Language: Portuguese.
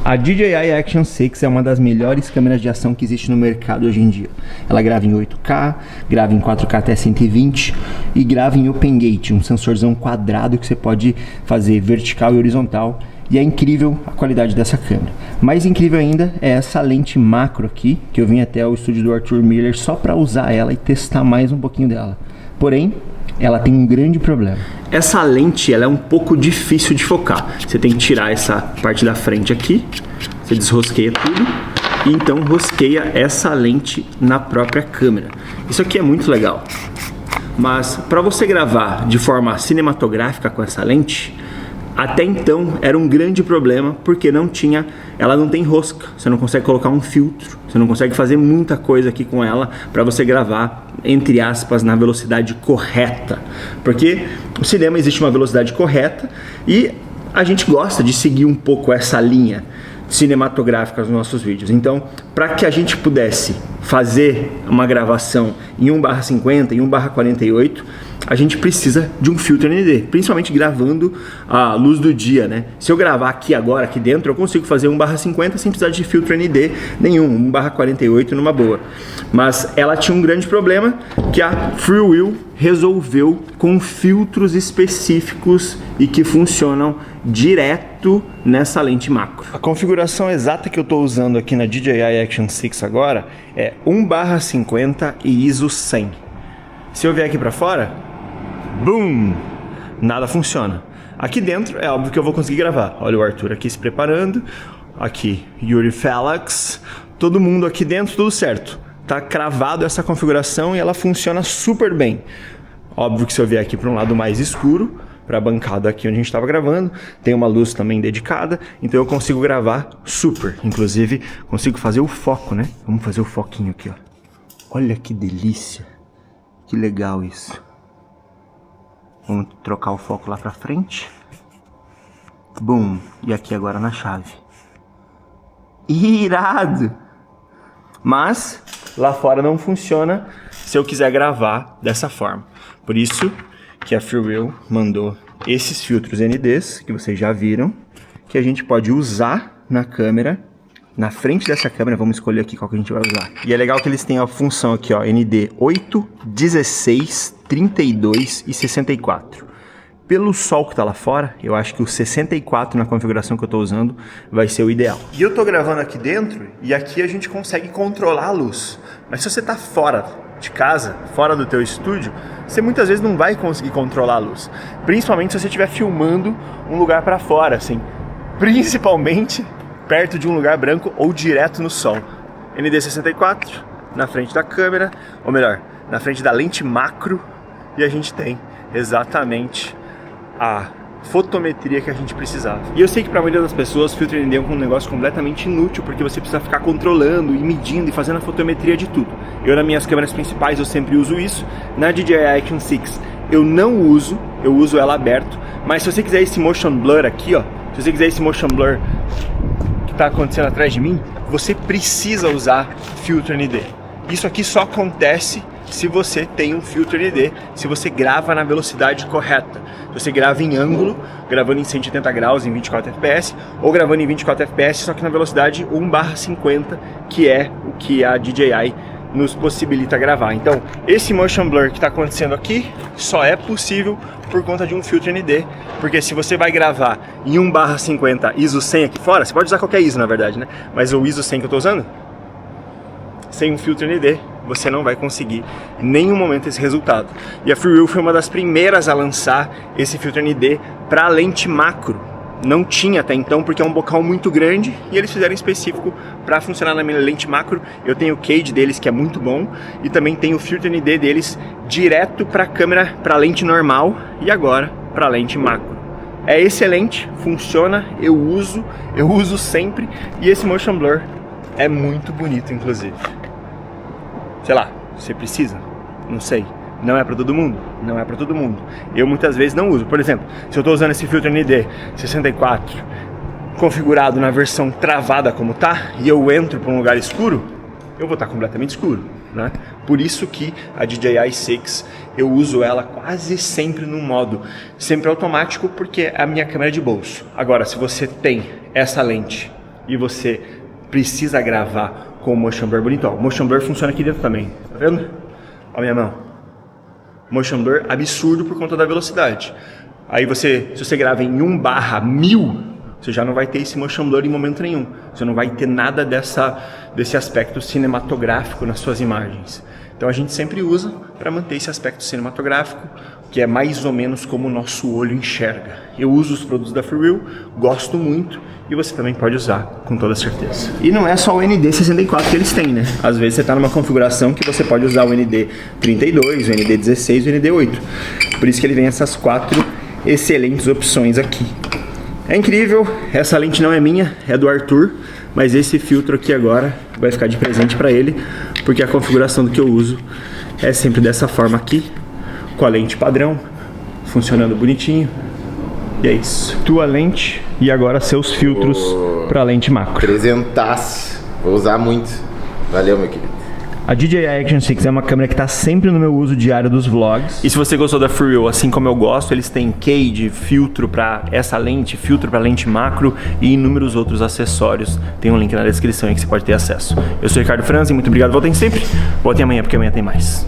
A DJI Action 6 é uma das melhores câmeras de ação que existe no mercado hoje em dia. Ela grava em 8K, grava em 4K até 120 e grava em Open Gate, um sensorzão quadrado que você pode fazer vertical e horizontal. E é incrível a qualidade dessa câmera. Mais incrível ainda é essa lente macro aqui, que eu vim até o estúdio do Arthur Miller só para usar ela e testar mais um pouquinho dela. Porém, ela tem um grande problema. Essa lente ela é um pouco difícil de focar. Você tem que tirar essa parte da frente aqui, você desrosqueia tudo e então rosqueia essa lente na própria câmera. Isso aqui é muito legal. Mas para você gravar de forma cinematográfica com essa lente, até então era um grande problema porque ela não tem rosca, você não consegue colocar um filtro, você não consegue fazer muita coisa aqui com ela para você gravar, entre aspas, na velocidade correta. Porque no cinema existe uma velocidade correta e a gente gosta de seguir um pouco essa linha cinematográfica nos nossos vídeos. Então, para que a gente pudesse fazer uma gravação em 1/50, em 1/48, a gente precisa de um filtro ND, principalmente gravando a luz do dia, né? Se eu gravar aqui agora, aqui dentro, eu consigo fazer 1/50 sem precisar de filtro ND nenhum, 1/48 numa boa. Mas ela tinha um grande problema que a FreeWheel resolveu com filtros específicos e que funcionam direto nessa lente macro. A configuração exata que eu estou usando aqui na DJI Action 6 agora é 1/50 e ISO 100. Se eu vier aqui para fora, boom, nada funciona. Aqui dentro é óbvio que eu vou conseguir gravar. Olha o Arthur aqui se preparando, aqui Yuri Felix, todo mundo aqui dentro, tudo certo. Tá cravado essa configuração e ela funciona super bem. Óbvio que se eu vier aqui para um lado mais escuro, para a bancada aqui onde a gente estava gravando, tem uma luz também dedicada, então eu consigo gravar super. Inclusive, consigo fazer o foco, né? Vamos fazer o foquinho aqui, ó. Olha que delícia. Que legal isso. Vamos trocar o foco lá pra frente. Bum. E aqui agora na chave. Irado! Mas lá fora não funciona se eu quiser gravar dessa forma. Por isso que a FreeWheel mandou esses filtros NDs, que vocês já viram, que a gente pode usar na câmera. Na frente dessa câmera, vamos escolher aqui qual que a gente vai usar. E é legal que eles têm a função aqui, ó, ND 8, 16, 32 e 64. Pelo sol que tá lá fora, eu acho que o 64 na configuração que eu tô usando vai ser o ideal. E eu tô gravando aqui dentro e aqui a gente consegue controlar a luz. Mas se você tá fora de casa, fora do teu estúdio, você muitas vezes não vai conseguir controlar a luz. Principalmente se você estiver filmando um lugar para fora, assim. Principalmente perto de um lugar branco ou direto no sol. ND64 na frente da câmera, ou melhor, na frente da lente macro, e a gente tem exatamente a fotometria que a gente precisava. E eu sei que para a maioria das pessoas filtro ND é um negócio completamente inútil, porque você precisa ficar controlando e medindo e fazendo a fotometria de tudo. Eu nas minhas câmeras principais eu sempre uso isso. Na DJI Action 6 eu não uso, eu uso ela aberto, mas se você quiser esse motion blur aqui, ó, se você quiser esse motion blur que está acontecendo atrás de mim, você precisa usar filtro ND. Isso aqui só acontece se você tem um filtro ND, se você grava na velocidade correta. Se você grava em ângulo, gravando em 180 graus em 24 fps, ou gravando em 24 fps, só que na velocidade 1/50, que é o que a DJI nos possibilita gravar. Então, esse motion blur que está acontecendo aqui só é possível por conta de um filtro ND, porque se você vai gravar em 1/50 ISO 100 aqui fora, você pode usar qualquer ISO na verdade, né? Mas o ISO 100 que eu estou usando, sem um filtro ND, você não vai conseguir em nenhum momento esse resultado. E a FreeWheel foi uma das primeiras a lançar esse filtro ND para lente macro. Não tinha até então, porque é um bocal muito grande e eles fizeram específico para funcionar na minha lente macro. Eu tenho o Cage deles, que é muito bom, e também tenho o filtro ND deles direto para a câmera, para lente normal e agora para lente macro. É excelente, funciona, eu uso sempre, e esse motion blur é muito bonito, inclusive. Sei lá, você precisa? Não sei. Não é para todo mundo? Não é para todo mundo. Eu muitas vezes não uso. Por exemplo, se eu estou usando esse filtro ND 64 configurado na versão travada como tá, e eu entro para um lugar escuro, eu vou estar completamente escuro, né? Por isso que a DJI 6 eu uso ela quase sempre no modo sempre automático, porque é a minha câmera de bolso. Agora, se você tem essa lente e você precisa gravar com o motion blur bonito, ó, o motion blur funciona aqui dentro também, tá vendo? Ó a minha mão. Motion blur absurdo por conta da velocidade. Aí se você grava em 1/1000, você já não vai ter esse motion blur em momento nenhum. Você não vai ter nada desse aspecto cinematográfico nas suas imagens. Então a gente sempre usa para manter esse aspecto cinematográfico, que é mais ou menos como o nosso olho enxerga. Eu uso os produtos da FreeWheel, gosto muito, e você também pode usar, com toda certeza. E não é só o ND64 que eles têm, né? Às vezes você está numa configuração que você pode usar o ND32, o ND16 e o ND8. Por isso que ele vem essas 4 excelentes opções aqui. É incrível, essa lente não é minha, é do Arthur, mas esse filtro aqui agora vai ficar de presente para ele, porque a configuração do que eu uso é sempre dessa forma aqui, com a lente padrão, funcionando bonitinho. E é isso. Tua lente e agora seus filtros para lente macro. Presentaço. Vou usar muito. Valeu, meu querido. A DJI Action 6 é uma câmera que está sempre no meu uso diário dos vlogs. E se você gostou da FreeWheel, assim como eu gosto, eles têm cage, filtro para essa lente, filtro para lente macro e inúmeros outros acessórios. Tem um link na descrição aí que você pode ter acesso. Eu sou o Ricardo Franzi, muito obrigado, voltem sempre. Voltem amanhã, porque amanhã tem mais.